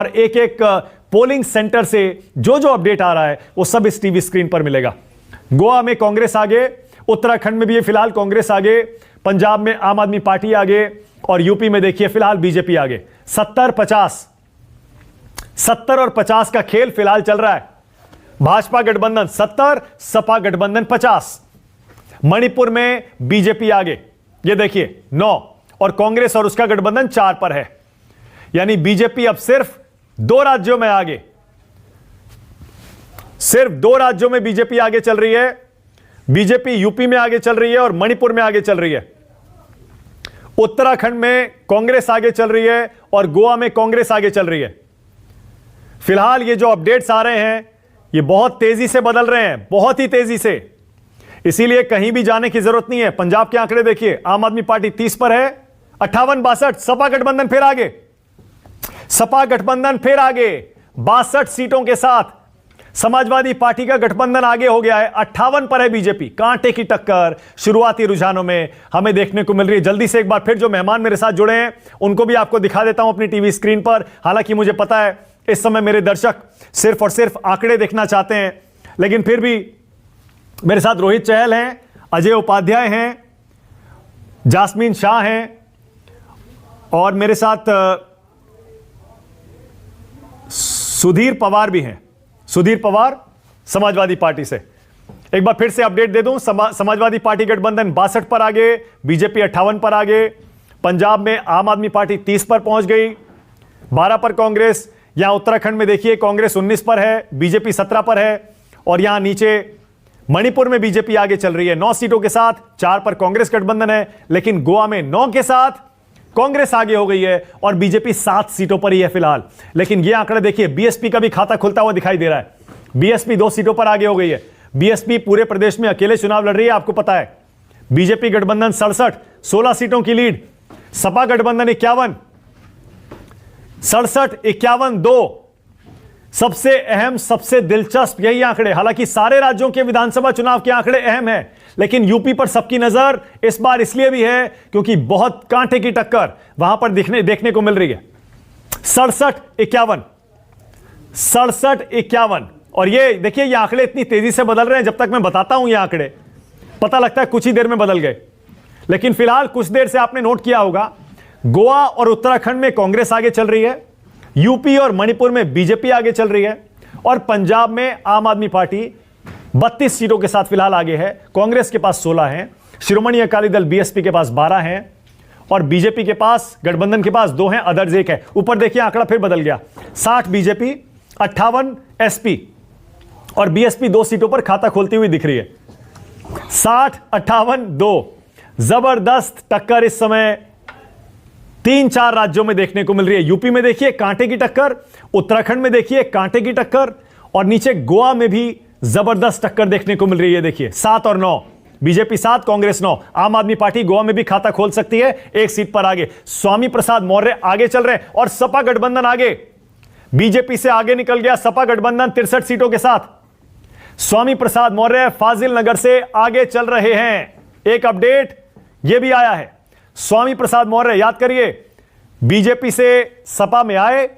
एक एक polling centre से जो जो अपडेट आ रहा है वो सब इस टीवी स्क्रीन पर मिलेगा। गोवा में कांग्रेस आगे, उत्तराखंड में भी फिलहाल कांग्रेस आगे, पंजाब में आम आदमी पार्टी आगे और यूपी में देखिए फिलहाल बीजेपी आगे। 70-50, 70 और 50 का खेल फिलहाल चल रहा है। भाजपा गठबंधन 70, सपा गठबंधन 50। मणिपुर में बीजेपी आगे, ये देखिए 9, और कांग्रेस और उसका गठबंधन 4 पर है। यानी बीजेपी अब सिर्फ 2 राज्यों में आगे, सिर्फ 2 राज्यों में बीजेपी आगे चल रही है। बीजेपी यूपी में आगे चल रही है और मणिपुर में आगे चल रही है। उत्तराखंड में कांग्रेस आगे चल रही है और गोवा में कांग्रेस आगे चल रही है। फिलहाल ये जो अपडेट्स आ रहे हैं ये बहुत तेजी से बदल रहे हैं, बहुत ही तेजी से, इसीलिए कहीं भी जाने की जरूरत नहीं है। पंजाब के आंकड़े देखिए, आम आदमी पार्टी 30 पर है, 58-62। सपा गठबंधन फिर आगे, सपा गठबंधन फिर आगे 62 सीटों के साथ। समाजवादी पार्टी का गठबंधन आगे हो गया है, 58 पर है बीजेपी। कांटे की टक्कर शुरुआती रुझानों में हमें देखने को मिल रही है। जल्दी से एक बार फिर जो मेहमान मेरे साथ जुड़े हैं उनको भी आपको दिखा देता हूं अपनी टीवी स्क्रीन पर। हालांकि मुझे पता है इस समय मेरे दर्शक सिर्फ और सिर्फ आंकड़े देखना चाहते हैं, लेकिन फिर भी मेरे साथ रोहित चहल हैं, अजय उपाध्याय हैं, जास्मीन शाह हैं और मेरे साथ सुधीर पवार भी हैं। सुधीर पवार समाजवादी पार्टी से। एक बार फिर से अपडेट दे दूं, समाजवादी पार्टी गठबंधन 62 पर आगे, बीजेपी 58 पर आगे। पंजाब में आम आदमी पार्टी 30 पर पहुंच गई, 12 पर कांग्रेस। यहां उत्तराखंड में देखिए कांग्रेस 19 पर है, बीजेपी 17 पर है और यहां नीचे मणिपुर में बीजेपी आगे चल रही है 9 सीटों के साथ, 4 पर कांग्रेस गठबंधन है। लेकिन गोवा में 9 के साथ कांग्रेस आगे हो गई है और बीजेपी 7 सीटों पर ही है फिलहाल। लेकिन यह आंकड़ा देखिए, बीएसपी का भी खाता खुलता हुआ दिखाई दे रहा है। बीएसपी 2 सीटों पर आगे हो गई है। बीएसपी पूरे प्रदेश में अकेले चुनाव लड़ रही है, आपको पता है। बीजेपी गठबंधन 67, 16 सीटों की लीड। सपा गठबंधन 51, 67, 51, 2। सबसे अहम, सबसे दिलचस्प यही आंकड़े। हालांकि सारे राज्यों के विधानसभा चुनाव के आंकड़े अहम हैं, लेकिन यूपी पर सबकी नजर इस बार इसलिए भी है क्योंकि बहुत कांटे की टक्कर वहां पर देखने को मिल रही है। 67, 51, 67, 51। और ये देखिए, ये आंकड़े इतनी तेजी से बदल रहे हैं, जब तक मैं बताता हूं ये आंकड़े पता लगता है कुछ ही देर में बदल गए। लेकिन फिलहाल कुछ देर से आपने नोट किया होगा, गोवा और उत्तराखंड में कांग्रेस आगे चल रही है, यूपी और मणिपुर में बीजेपी आगे चल रही है और पंजाब में आम आदमी पार्टी 32 सीटों के साथ फिलहाल आगे है। कांग्रेस के पास 16 हैं, श्रोमणी अकाली दल बीएसपी के पास 12 हैं और बीजेपी के पास, गठबंधन के पास 2 हैं, अदर्स 1 है। ऊपर देखिए आंकड़ा फिर बदल गया, 60 बीजेपी, 58 एसपी और बीएसपी 2 सीटों पर खाता खोलती हुई दिख रही है। 60, 58, 2। जबरदस्त टक्कर इस समय 3-4 राज्यों में देखने को मिल रही है। यूपी में देखिए कांटे की टक्कर, उत्तराखंड में देखिए कांटे की टक्कर और नीचे गोवा में भी जबरदस्त टक्कर देखने को मिल रही है। देखिए 7 और 9, बीजेपी 7, कांग्रेस 9। आम आदमी पार्टी गोवा में भी खाता खोल सकती है, 1 सीट पर आगे। स्वामी प्रसाद मौर्य आगे चल रहे हैं और सपा गठबंधन आगे, बीजेपी से आगे निकल गया सपा गठबंधन 63 सीटों के साथ। स्वामी प्रसाद मौर्य फाजिल नगर से आगे चल रहे हैं। एक अपडेट यह भी आया है, स्वामी प्रसाद मौर्य, याद करिए, बीजेपी से सपा में आए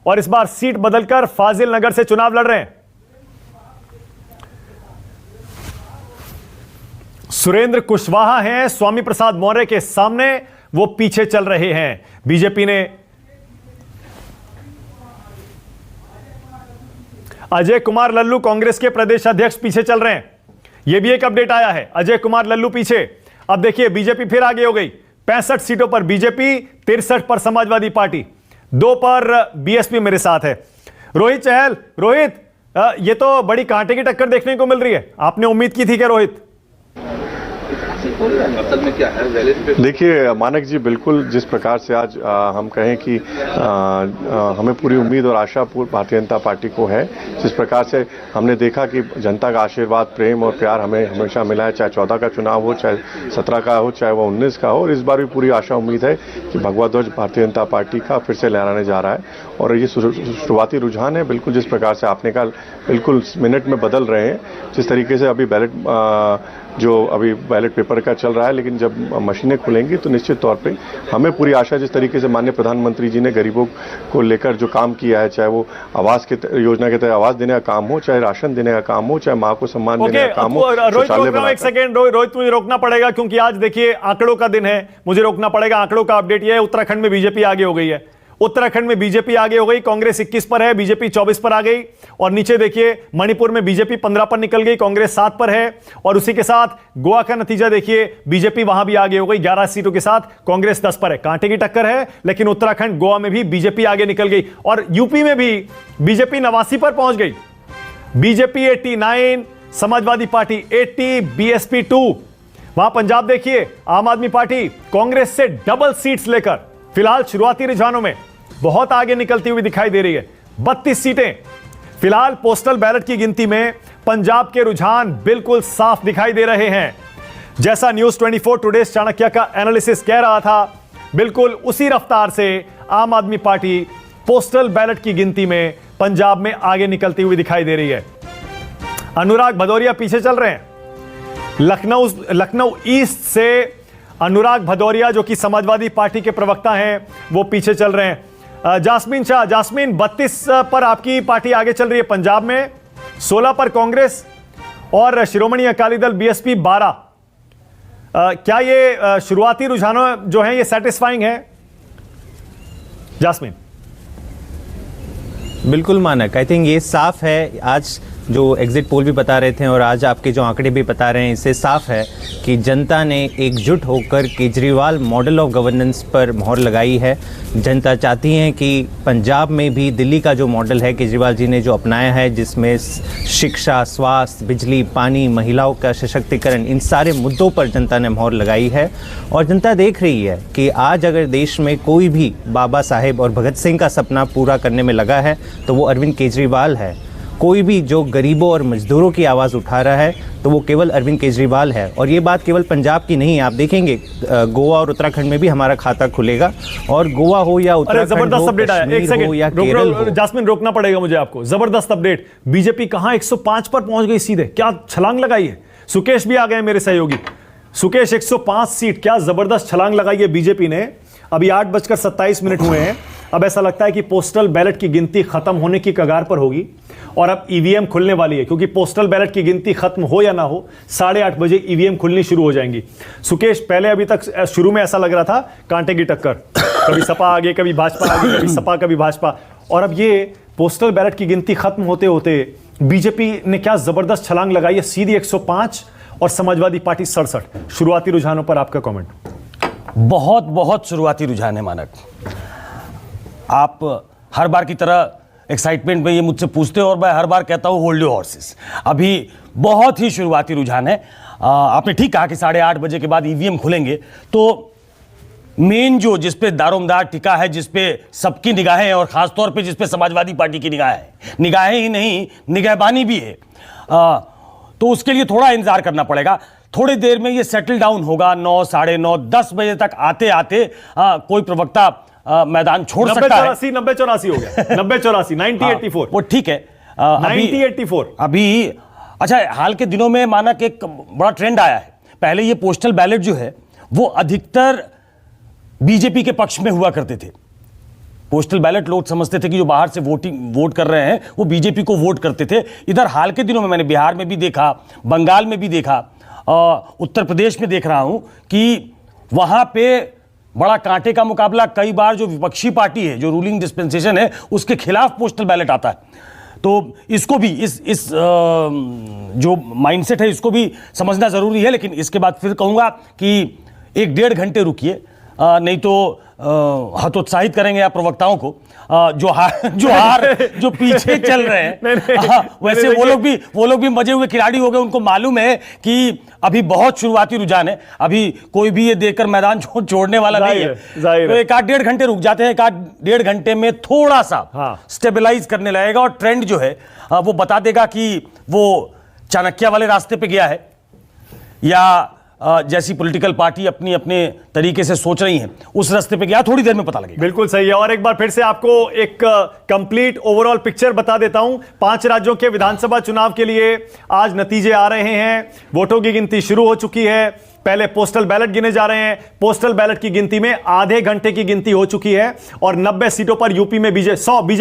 और इस बार सीट बदलकर फाजिल नगर से चुनाव लड़ रहे हैं। सुरेंद्र कुशवाहा हैं स्वामी प्रसाद मौर्य के सामने, वो पीछे चल रहे हैं। बीजेपी ने अजय कुमार लल्लू, कांग्रेस के प्रदेश अध्यक्ष, पीछे चल रहे हैं। यह भी एक अपडेट आया है, अजय कुमार लल्लू पीछे। अब देखिए बीजेपी फिर आगे हो गई, 65 सीटों पर बीजेपी, 63 पर समाजवादी पार्टी, 2 पर बीएसपी मेरे साथ है। रोहित चहल, रोहित, ये तो बड़ी कांटे की टक्कर देखने को मिल रही है, आपने उम्मीद की थी क्या रोहित? में क्या है? देखिए मानक जी, बिल्कुल जिस प्रकार से आज हम कहें कि हमें पूरी उम्मीद और आशा भारतीय जनता पार्टी को है, जिस प्रकार से हमने देखा कि जनता का आशीर्वाद, प्रेम और प्यार हमें हमेशा मिला है, चाहे 14 का चुनाव हो, चाहे 17 का हो, चाहे वो 19 का हो। और इस बार भी पूरी आशा उम्मीद है कि भगवा ध्वज भारतीय जनता पार्टी का फिर से लहराने जा रहा है। और ये शुरुआती रुझान है, बिल्कुल जिस प्रकार से आपने कहा, बिल्कुल मिनट में बदल रहे हैं। जिस तरीके से अभी बैलेट जो अभी बैलेट पेपर का चल रहा है, लेकिन जब मशीनें खुलेंगी तो निश्चित तौर पे हमें पूरी आशा, जिस तरीके से माननीय प्रधानमंत्री जी ने गरीबों को लेकर जो काम किया है, चाहे वो आवास के योजना के तहत आवास देने का काम हो, चाहे राशन देने का काम हो, चाहे माँ को सम्मान देने का काम हो, एक सेकेंड रोहित, मुझे रोकना पड़ेगा क्योंकि आज देखिए आंकड़ों का दिन है, मुझे रोकना पड़ेगा। आंकड़ों का अपडेट यह है, उत्तराखंड में बीजेपी आगे हो गई है। उत्तराखंड में बीजेपी आगे हो गई, कांग्रेस 21 पर है, बीजेपी 24 पर आ गई। और नीचे देखिए मणिपुर में बीजेपी 15 पर निकल गई, कांग्रेस 7 पर है। और उसी के साथ गोवा का नतीजा देखिए, बीजेपी वहां भी आगे हो गई 11 सीटों के साथ, कांग्रेस 10 पर है। कांटे की टक्कर है, लेकिन उत्तराखंड गोवा में भी बीजेपी आगे निकल गई। और यूपी में भी बीजेपी 89 पर पहुंच गई, बीजेपी 89, समाजवादी पार्टी 80, बीएसपी 2। वहां पंजाब देखिए, आम आदमी पार्टी कांग्रेस से डबल सीट्स लेकर फिलहाल शुरुआती रुझानों में बहुत आगे निकलती हुई दिखाई दे रही है। 32 सीटें फिलहाल पोस्टल बैलेट की गिनती में पंजाब के रुझान बिल्कुल साफ दिखाई दे रहे हैं। जैसा न्यूज 24 टुडेज चाणक्य का एनालिसिस कह रहा था, बिल्कुल उसी रफ्तार से आम आदमी पार्टी पोस्टल बैलेट की गिनती में पंजाब में आगे निकलती हुई दिखाई दे रही है। अनुराग भदौरिया पीछे चल रहे हैं। लखनऊ ईस्ट से अनुराग भदौरिया जो कि समाजवादी पार्टी के प्रवक्ता हैं, वो पीछे चल रहे हैं। जास्मीन शाह, जास्मीन 32 पर आपकी पार्टी आगे चल रही है पंजाब में, 16 पर कांग्रेस और शिरोमणि अकाली दल बीएसपी 12। क्या ये शुरुआती रुझानों जो हैं ये सेटिस्फाइंग है जास्मीन? बिल्कुल मानक, आई थिंक ये साफ है। आज जो एग्जिट पोल भी बता रहे थे और आज आपके जो आंकड़े भी बता रहे हैं, इससे साफ है कि जनता ने एकजुट होकर केजरीवाल मॉडल ऑफ गवर्नेंस पर मोहर लगाई है। जनता चाहती है कि पंजाब में भी दिल्ली का जो मॉडल है केजरीवाल जी ने जो अपनाया है, जिसमें शिक्षा, स्वास्थ्य, बिजली, पानी, महिलाओं का सशक्तिकरण, इन सारे मुद्दों पर जनता ने मोहर लगाई है। और जनता देख रही है कि आज अगर देश में कोई भी बाबा साहेब और भगत सिंह का सपना पूरा करने में लगा है तो वो अरविंद केजरीवाल है। कोई भी जो गरीबों और मजदूरों की आवाज़ उठा रहा है तो वो केवल अरविंद केजरीवाल है। और ये बात केवल पंजाब की नहीं है, आप देखेंगे गोवा और उत्तराखंड में भी हमारा खाता खुलेगा। और गोवा हो या उत्तराखंड जबरदस्त अपडेट आया, एक सेकंड या केरल हो। जास्मिन रोकना पड़ेगा मुझे आपको। जबरदस्त अपडेट, बीजेपी कहां 105 पर पहुंच गई सीधे, क्या छलांग लगाई है। सुकेश भी आ गए मेरे सहयोगी। सुकेश, 105 सीट, क्या जबरदस्त छलांग लगाई है बीजेपी ने। अभी 8:27 हुए हैं। अब ऐसा लगता है कि पोस्टल बैलेट की गिनती खत्म होने की कगार पर होगी और अब ईवीएम खुलने वाली है, क्योंकि पोस्टल बैलेट की गिनती खत्म हो या ना हो 8:30 बजे ईवीएम खुलनी शुरू हो जाएंगी। सुकेश, पहले अभी तक शुरू में ऐसा लग रहा था कांटे की टक्कर, कभी सपा आगे, कभी भाजपा आगे, कभी सपा, कभी भाजपा, और अब ये पोस्टल बैलेट की गिनती खत्म होते होते बीजेपी ने क्या जबरदस्त छलांग लगाई है, सीधी 105 और समाजवादी पार्टी 67। शुरुआती रुझानों पर आपका कमेंट। बहुत बहुत शुरुआती रुझान है मानक। आप हर बार की तरह एक्साइटमेंट में ये मुझसे पूछते हो और मैं हर बार कहता हूँ होल्ड योर हॉर्सेस। अभी बहुत ही शुरुआती रुझान है। आपने ठीक कहा कि 8:30 बजे के बाद ईवीएम खुलेंगे, तो मेन जो जिस पे दारोमदार टिका है, जिस पे सबकी निगाहें हैं और खासतौर पे जिस पे समाजवादी पार्टी की निगाहें ही नहीं, निगहबानी भी है, तो उसके लिए थोड़ा इंतजार करना पड़ेगा। थोड़ी देर में ये सेटल डाउन होगा। 9, 9:30, 10 बजे तक आते आते कोई प्रवक्ता मैदान छोड़ सकता है। 90-84 हो गया। 90-84, 90-84 वो ठीक है। 90-84 अभी अच्छा, हाल के दिनों में मानक एक बड़ा ट्रेंड आया है। पहले ये पोस्टल बैलेट जो है वो अधिकतर बीजेपी के पक्ष में हुआ करते थे। पोस्टल बैलेट लोग समझते थे कि जो बाहर से वोट कर रहे हैं वो बीजेपी को वोट करते थे। इधर हाल के दिनों में मैंने बिहार में भी देखा, बंगाल में भी देखा, उत्तर प्रदेश में देख रहा हूं कि वहां पे बड़ा कांटे का मुकाबला। कई बार जो विपक्षी पार्टी है, जो रूलिंग डिस्पेंसेशन है, उसके खिलाफ पोस्टल बैलेट आता है। तो इसको भी इस जो माइंडसेट है इसको भी समझना जरूरी है। लेकिन इसके बाद फिर कहूंगा कि 1-1.5 घंटे रुकिए, नहीं तो हतोत्साहित करेंगे आप प्रवक्ताओं को जो पीछे चल रहे हैं। वैसे वो लोग भी मजे हुए खिलाड़ी हो गए। उनको मालूम है कि अभी बहुत शुरुआती रुझान है, अभी कोई भी ये देखकर मैदान छोड़ने वाला नहीं है। तो 1-1.5 घंटे रुक जाते हैं। 1-1.5 घंटे में थोड़ा सा स्टेबलाइज करने लगेगा और ट्रेंड जो है वो बता देगा कि वो चाणक्य वाले रास्ते पे गया है या जैसी पॉलिटिकल पार्टी अपनी अपने तरीके से सोच रही हैं उस रास्ते पे गया, थोड़ी देर में पता लगेगा। बिल्कुल सही है। और एक बार फिर से आपको एक कंप्लीट ओवरऑल पिक्चर बता देता हूं। 5 राज्यों के विधानसभा चुनाव के लिए आज नतीजे आ रहे हैं। वोटों की गिनती शुरू हो चुकी है। पहले पोस्टल बैलेट गिने जा रहे हैं। पोस्टल बैलेट की गिनती में आधे घंटे की गिनती हो चुकी है और 90 सीटों पर यूपी में बीजेपी